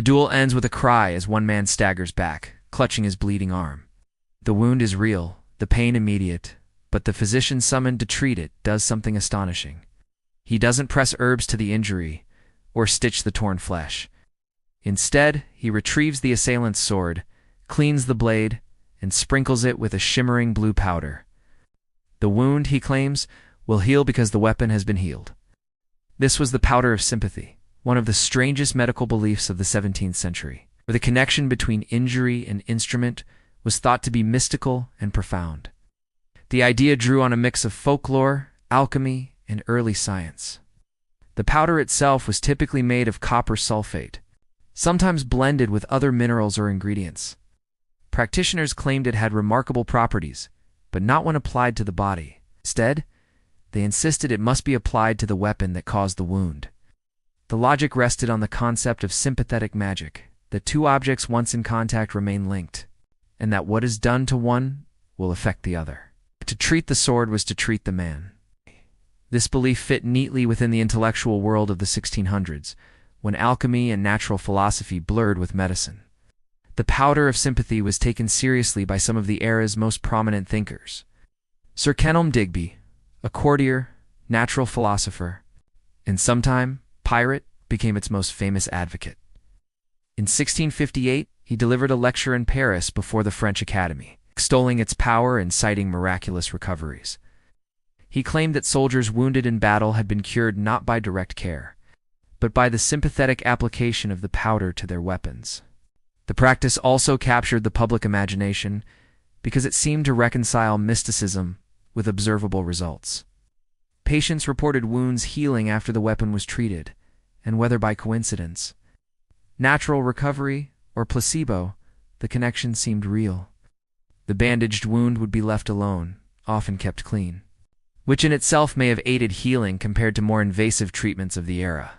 The duel ends with a cry as one man staggers back, clutching his bleeding arm. The wound is real, the pain immediate, but the physician summoned to treat it does something astonishing. He doesn't press herbs to the injury or stitch the torn flesh. Instead, he retrieves the assailant's sword, cleans the blade, and sprinkles it with a shimmering blue powder. The wound, he claims, will heal because the weapon has been healed. This was the powder of sympathy, one of the strangest medical beliefs of the 17th century, where the connection between injury and instrument was thought to be mystical and profound. The idea drew on a mix of folklore, alchemy, and early science. The powder itself was typically made of copper sulfate, sometimes blended with other minerals or ingredients. Practitioners claimed it had remarkable properties, but not when applied to the body. Instead, they insisted it must be applied to the weapon that caused the wound. The logic rested on the concept of sympathetic magic, that two objects once in contact remain linked, and that what is done to one will affect the other. To treat the sword was to treat the man. This belief fit neatly within the intellectual world of the 1600s, when alchemy and natural philosophy blurred with medicine. The powder of sympathy was taken seriously by some of the era's most prominent thinkers. Sir Kenelm Digby, a courtier, natural philosopher, and sometime pirate, became its most famous advocate. In 1658, he delivered a lecture in Paris before the French Academy, extolling its power and citing miraculous recoveries. He claimed that soldiers wounded in battle had been cured not by direct care, but by the sympathetic application of the powder to their weapons. The practice also captured the public imagination because it seemed to reconcile mysticism with observable results. Patients reported wounds healing after the weapon was treated, and whether by coincidence, natural recovery, or placebo, the connection seemed real. The bandaged wound would be left alone, often kept clean, which in itself may have aided healing compared to more invasive treatments of the era.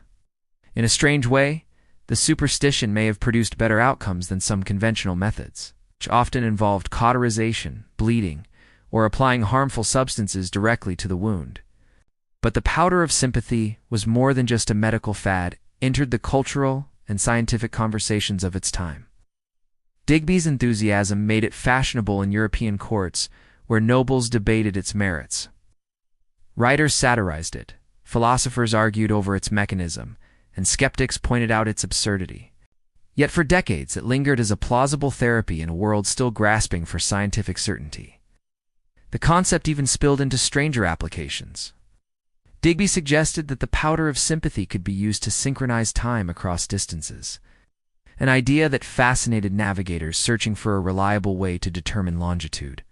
In a strange way, the superstition may have produced better outcomes than some conventional methods, which often involved cauterization, bleeding, or applying harmful substances directly to the wound. But the powder of sympathy was more than just a medical fad, entered the cultural and scientific conversations of its time. Digby's enthusiasm made it fashionable in European courts, where nobles debated its merits. Writers satirized it, philosophers argued over its mechanism, and skeptics pointed out its absurdity. Yet for decades it lingered as a plausible therapy in a world still grasping for scientific certainty. The concept even spilled into stranger applications. Digby suggested that the powder of sympathy could be used to synchronize time across distances, an idea that fascinated navigators searching for a reliable way to determine longitude.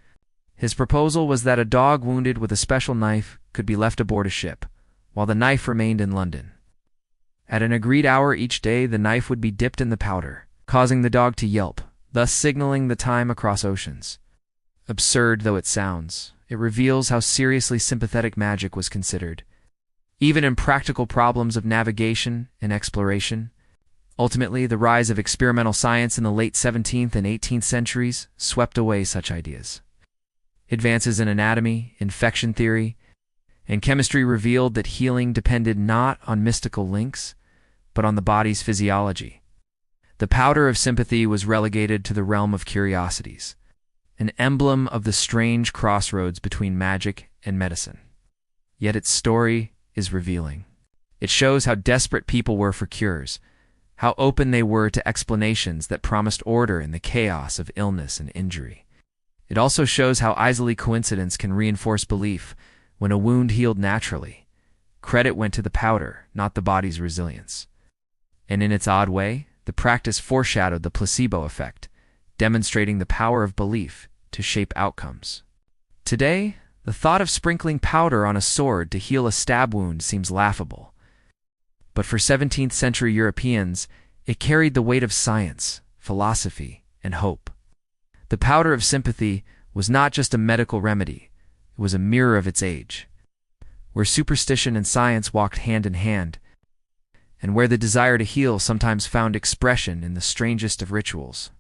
His proposal was that a dog wounded with a special knife could be left aboard a ship, while the knife remained in London. At an agreed hour each day, the knife would be dipped in the powder, causing the dog to yelp, thus signaling the time across oceans. Absurd though it sounds, it reveals how seriously sympathetic magic was considered, even in practical problems of navigation and exploration. Ultimately, the rise of experimental science in the late 17th and 18th centuries swept away such ideas. Advances in anatomy, infection theory, and chemistry revealed that healing depended not on mystical links, but on the body's physiology. The powder of sympathy was relegated to the realm of curiosities, an emblem of the strange crossroads between magic and medicine. Yet its story is revealing. It shows how desperate people were for cures, how open they were to explanations that promised order in the chaos of illness and injury. It also shows how easily coincidence can reinforce belief. When a wound healed naturally, credit went to the powder, not the body's resilience. And in its odd way, the practice foreshadowed the placebo effect, demonstrating the power of belief to shape outcomes. Today, the thought of sprinkling powder on a sword to heal a stab wound seems laughable. But for 17th century Europeans, it carried the weight of science, philosophy, and hope. The powder of sympathy was not just a medical remedy, it was a mirror of its age, where superstition and science walked hand in hand, and where the desire to heal sometimes found expression in the strangest of rituals.